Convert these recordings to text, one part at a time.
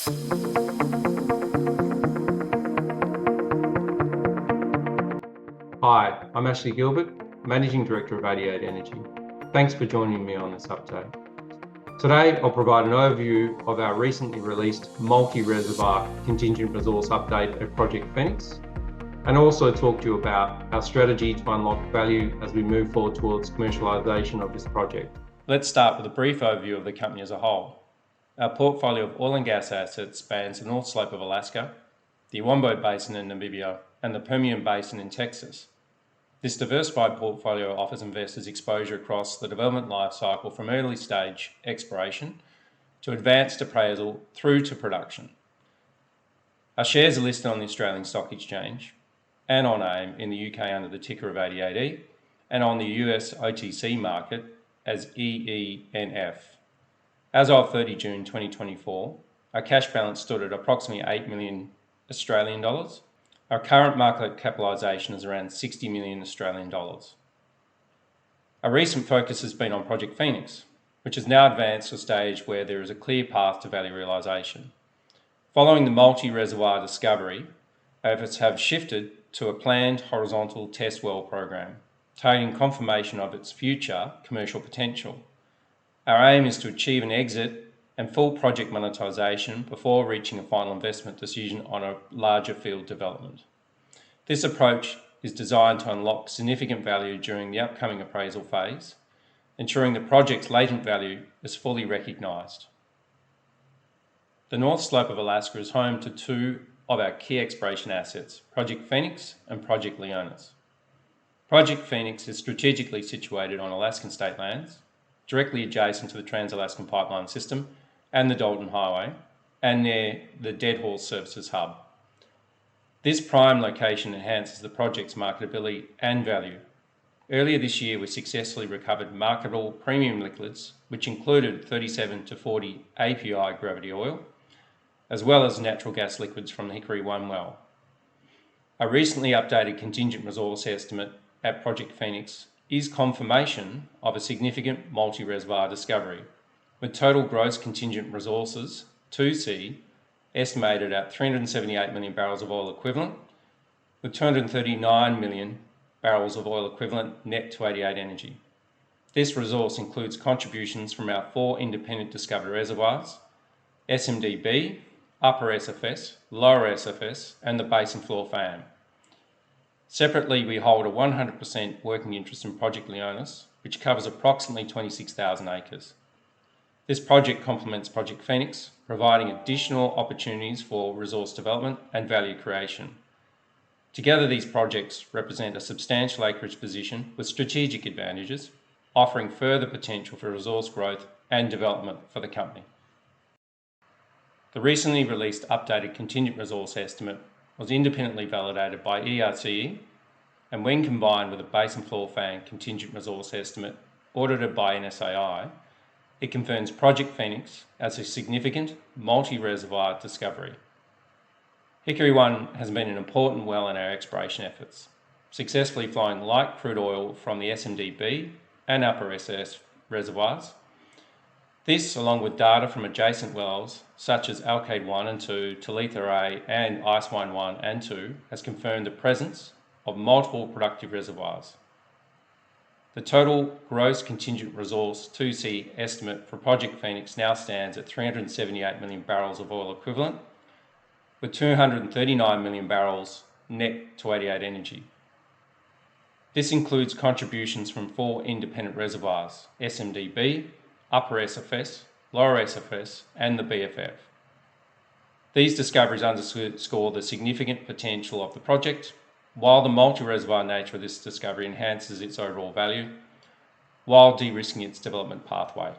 Hi, I'm Ashley Gilbert, Managing Director of 88 Energy. Thanks for joining me on this update. Today, I'll provide an overview of our recently released multi-reservoir contingent resource update at Project Phoenix, and also talk to you about our strategy to unlock value as we move forward towards commercialisation of this project. Let's start with a brief overview of the company as a whole. Our portfolio of oil and gas assets spans the North Slope of Alaska, the Wombo Basin in Namibia, and the Permian Basin in Texas. This diversified portfolio offers investors exposure across the development life cycle from early stage exploration to advanced appraisal through to production. Our shares are listed on the Australian Stock Exchange and on AIM in the UK under the ticker of 88E and on the US OTC market as EENF. As of 30 June 2024, our cash balance stood at approximately 8 million Australian dollars. Our current market capitalisation is around 60 million Australian dollars. Our recent focus has been on Project Phoenix, which has now advanced to a stage where there is a clear path to value realisation. Following the multi-reservoir discovery, our efforts have shifted to a planned horizontal test well program, targeting confirmation of its future commercial potential. Our aim is to achieve an exit and full project monetisation before reaching a final investment decision on a larger field development. This approach is designed to unlock significant value during the upcoming appraisal phase, ensuring the project's latent value is fully recognised. The North Slope of Alaska is home to two of our key exploration assets, Project Phoenix and Project Leonis. Project Phoenix is strategically situated on Alaskan state lands, directly adjacent to the Trans-Alaskan Pipeline System and the Dalton Highway, and near the Deadhorse Services Hub. This prime location enhances the project's marketability and value. Earlier this year, we successfully recovered marketable premium liquids, which included 37 to 40 API gravity oil, as well as natural gas liquids from the Hickory 1 well. A recently updated contingent resource estimate at Project Phoenix is confirmation of a significant multi-reservoir discovery, with total gross contingent resources, 2C, estimated at 378 million barrels of oil equivalent, with 239 million barrels of oil equivalent net to 88 Energy. This resource includes contributions from our 4 independent discovered reservoirs, SMDB, Upper SFS, Lower SFS, and the Basin Floor FAM. Separately, we hold a 100% working interest in Project Leonis, which covers approximately 26,000 acres. This project complements Project Phoenix, providing additional opportunities for resource development and value creation. Together, these projects represent a substantial acreage position with strategic advantages, offering further potential for resource growth and development for the company. The recently released updated contingent resource estimate was independently validated by ERCE, and when combined with a Basin Floor FAM contingent resource estimate audited by NSAI, it confirms Project Phoenix as a significant multi-reservoir discovery. Hickory 1 has been an important well in our exploration efforts, successfully flowing light crude oil from the SMDB and Upper SS reservoirs. This, along with data from adjacent wells such as Alkaid 1 and 2, Talitha A and Icewine 1 and 2, has confirmed the presence of multiple productive reservoirs. The total gross contingent resource 2C estimate for Project Phoenix now stands at 378 million barrels of oil equivalent, with 239 million barrels net to 88 Energy. This includes contributions from 4 independent reservoirs, SMDB, Upper SFS, Lower SFS, and the BFF. These discoveries underscore the significant potential of the project, while the multi-reservoir nature of this discovery enhances its overall value, while de-risking its development pathway.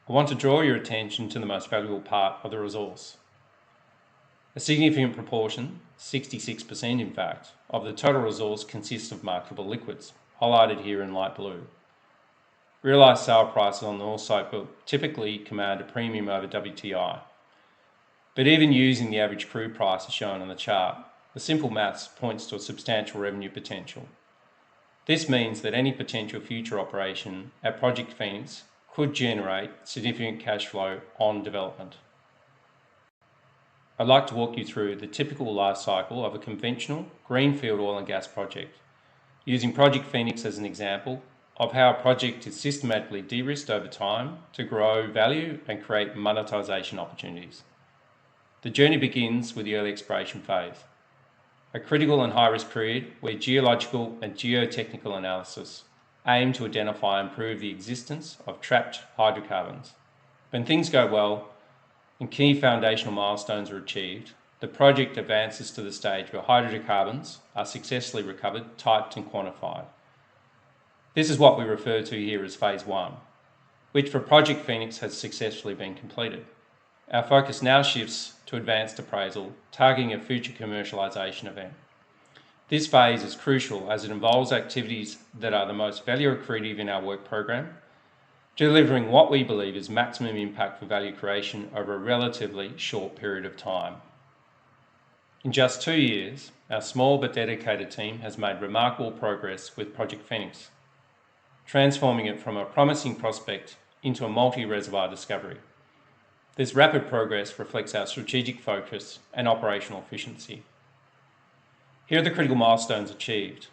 I want to draw your attention to the most valuable part of the resource. A significant proportion, 66% in fact, of the total resource consists of marketable liquids, highlighted here in light blue. Realised sale prices on the North Slope will typically command a premium over WTI. But even using the average crude price as shown on the chart, the simple maths points to a substantial revenue potential. This means that any potential future operation at Project Phoenix could generate significant cash flow on development. I'd like to walk you through the typical life cycle of a conventional greenfield oil and gas project, using Project Phoenix as an example of how a project is systematically de-risked over time to grow value and create monetisation opportunities. The journey begins with the early exploration phase, a critical and high-risk period where geological and geotechnical analysis aim to identify and prove the existence of trapped hydrocarbons. When things go well and key foundational milestones are achieved, the project advances to the stage where hydrocarbons are successfully recovered, typed and quantified. This is what we refer to here as Phase 1, which for Project Phoenix has successfully been completed. Our focus now shifts to advanced appraisal, targeting a future commercialisation event. This phase is crucial as it involves activities that are the most value accretive in our work program, delivering what we believe is maximum impact for value creation over a relatively short period of time. In just 2 years, our small but dedicated team has made remarkable progress with Project Phoenix, transforming it from a promising prospect into a multi-reservoir discovery. This rapid progress reflects our strategic focus and operational efficiency. Here are the critical milestones achieved.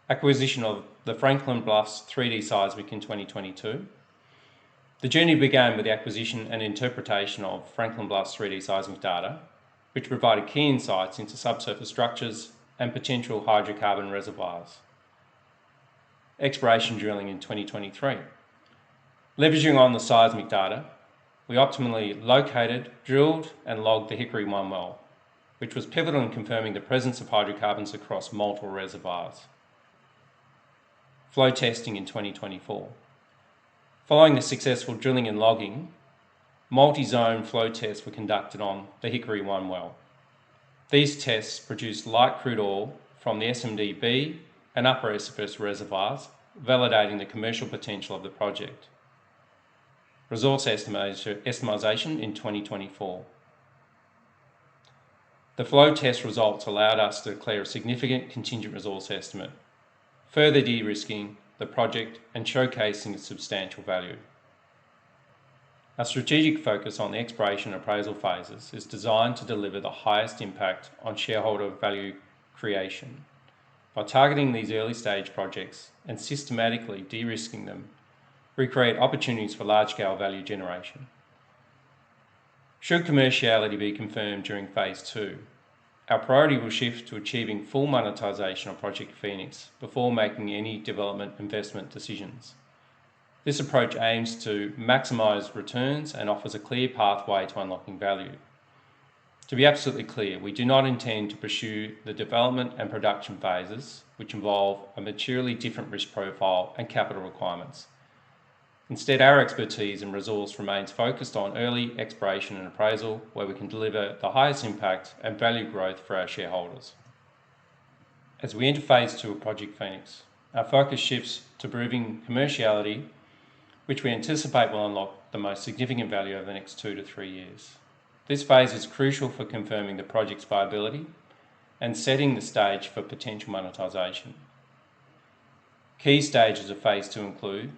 Acquisition of the Franklin Bluffs 3D seismic in 2022. The journey began with the acquisition and interpretation of Franklin Bluffs 3D seismic data, which provided key insights into subsurface structures and potential hydrocarbon reservoirs. Exploration drilling in 2023. Leveraging on the seismic data, we optimally located, drilled and logged the Hickory 1 well, which was pivotal in confirming the presence of hydrocarbons across multiple reservoirs. Flow testing in 2024. Following the successful drilling and logging, multi-zone flow tests were conducted on the Hickory 1 well. These tests produced light crude oil from the SMD-B and Upper Esopus reservoirs, validating the commercial potential of the project. Resource estimation in 2024. The flow test results allowed us to declare a significant contingent resource estimate, further de-risking the project and showcasing its substantial value. Our strategic focus on the exploration and appraisal phases is designed to deliver the highest impact on shareholder value creation. By targeting these early stage projects and systematically de-risking them, we create opportunities for large-scale value generation. Should commerciality be confirmed during Phase 2, our priority will shift to achieving full monetisation of Project Phoenix before making any development investment decisions. This approach aims to maximise returns and offers a clear pathway to unlocking value. To be absolutely clear, we do not intend to pursue the development and production phases, which involve a materially different risk profile and capital requirements. Instead, our expertise and resource remains focused on early exploration and appraisal, where we can deliver the highest impact and value growth for our shareholders. As we enter Phase 2 of Project Phoenix, our focus shifts to proving commerciality, which we anticipate will unlock the most significant value over the next 2 to 3 years. This phase is crucial for confirming the project's viability and setting the stage for potential monetisation. Key stages of Phase 2 include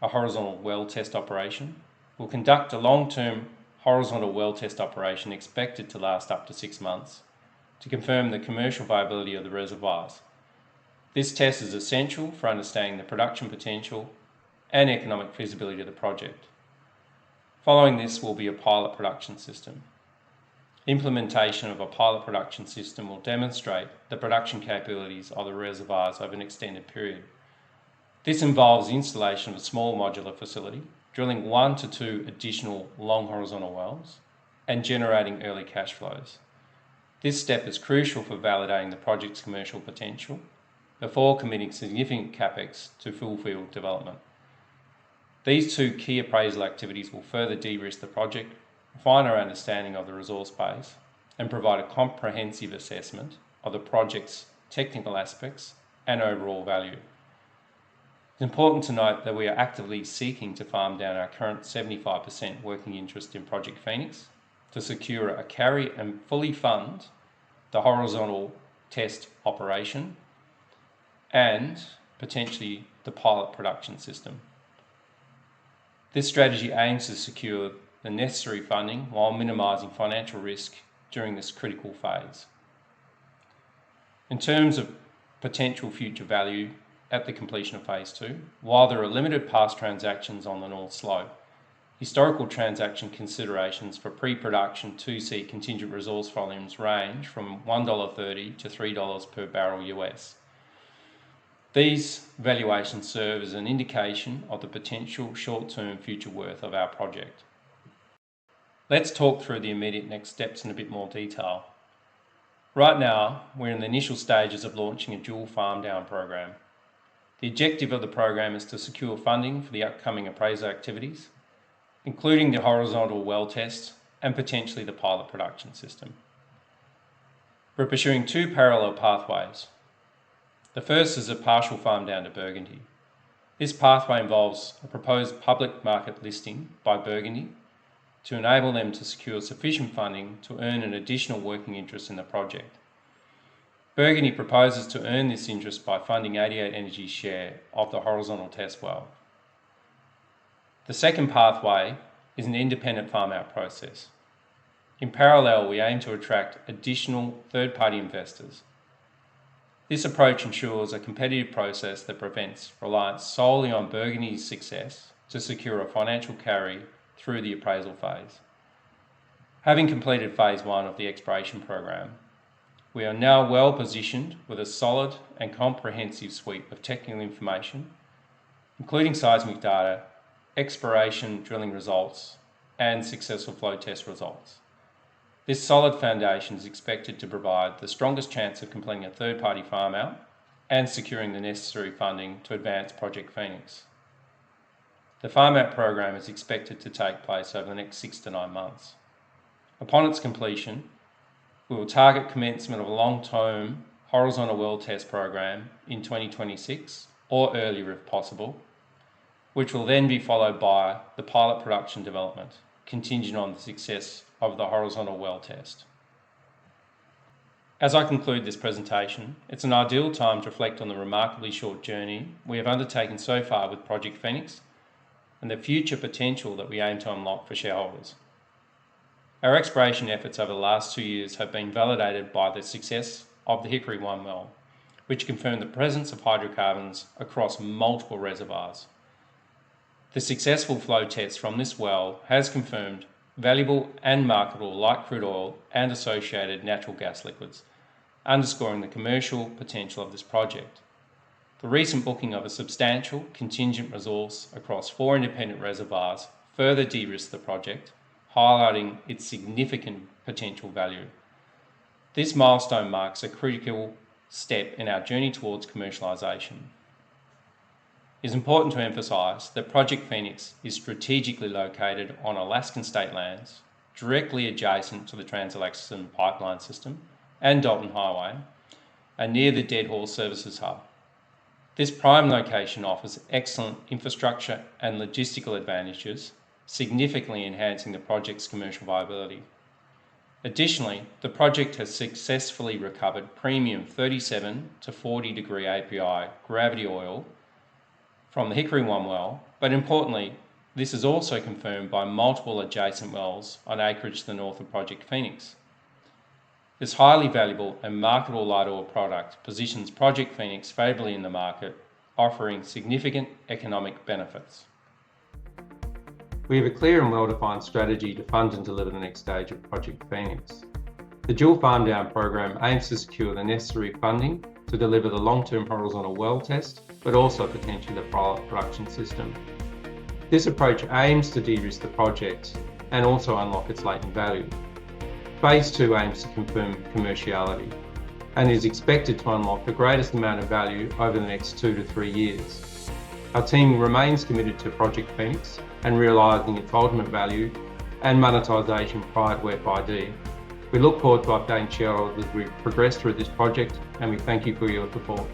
a horizontal well test operation. We'll conduct a long-term horizontal well test operation expected to last up to 6 months to confirm the commercial viability of the reservoirs. This test is essential for understanding the production potential and economic feasibility of the project. Following this will be a pilot production system. Implementation of a pilot production system will demonstrate the production capabilities of the reservoirs over an extended period. This involves the installation of a small modular facility, drilling 1 to 2 additional long horizontal wells, and generating early cash flows. This step is crucial for validating the project's commercial potential before committing significant capex to full field development. These 2 key appraisal activities will further de-risk the project, refine our understanding of the resource base, and provide a comprehensive assessment of the project's technical aspects and overall value. It's important to note that we are actively seeking to farm down our current 75% working interest in Project Phoenix to secure a carry and fully fund the horizontal test operation and potentially the pilot production system. This strategy aims to secure the necessary funding while minimising financial risk during this critical phase. In terms of potential future value at the completion of Phase 2, while there are limited past transactions on the North Slope, historical transaction considerations for pre-production 2C contingent resource volumes range from $1.30 to $3 per barrel US. These valuations serve as an indication of the potential short-term future worth of our project. Let's talk through the immediate next steps in a bit more detail. Right now, we're in the initial stages of launching a dual farm down program. The objective of the program is to secure funding for the upcoming appraisal activities, including the horizontal well test and potentially the pilot production system. We're pursuing two parallel pathways. The first is a partial farm down to Burgundy. This pathway involves a proposed public market listing by Burgundy to enable them to secure sufficient funding to earn an additional working interest in the project. Burgundy proposes to earn this interest by funding 88 Energy's share of the horizontal test well. The second pathway is an independent farm-out process. In parallel, we aim to attract additional third-party investors. This approach ensures a competitive process that prevents reliance solely on Burgundy's success to secure a financial carry through the appraisal phase. Having completed Phase 1 of the exploration program, we are now well positioned with a solid and comprehensive suite of technical information, including seismic data, exploration drilling results, and successful flow test results. This solid foundation is expected to provide the strongest chance of completing a third-party farm-out and securing the necessary funding to advance Project Phoenix. The farm-out program is expected to take place over the next 6 to 9 months. Upon its completion, we will target commencement of a long-term horizontal well test program in 2026 or earlier if possible, which will then be followed by the pilot production development, contingent on the success of the horizontal well test. As I conclude this presentation, it's an ideal time to reflect on the remarkably short journey we have undertaken so far with Project Phoenix and the future potential that we aim to unlock for shareholders. Our exploration efforts over the last 2 years have been validated by the success of the Hickory 1 well, which confirmed the presence of hydrocarbons across multiple reservoirs. The successful flow test from this well has confirmed valuable and marketable light crude oil and associated natural gas liquids, underscoring the commercial potential of this project. The recent booking of a substantial contingent resource across 4 independent reservoirs further de-risked the project, highlighting its significant potential value. This milestone marks a critical step in our journey towards commercialisation. It is important to emphasise that Project Phoenix is strategically located on Alaskan state lands, directly adjacent to the Trans-Alaskan Pipeline System and Dalton Highway, and near the Deadhorse Services Hub. This prime location offers excellent infrastructure and logistical advantages, significantly enhancing the project's commercial viability. Additionally, the project has successfully recovered premium 37 to 40 degree API gravity oil from the Hickory 1 well, but importantly, this is also confirmed by multiple adjacent wells on acreage to the north of Project Phoenix. This highly valuable and marketable light oil product positions Project Phoenix favourably in the market, offering significant economic benefits. We have a clear and well-defined strategy to fund and deliver the next stage of Project Phoenix. The dual farm down program aims to secure the necessary funding to deliver the long-term horizontal well test, but also potentially the pilot production system. This approach aims to de-risk the project and also unlock its latent value. Phase 2 aims to confirm commerciality and is expected to unlock the greatest amount of value over the next 2 to 3 years. Our team remains committed to Project Phoenix and realising its ultimate value and monetisation prior to FID. We look forward to updating shareholders as we progress through this project, and we thank you for your support.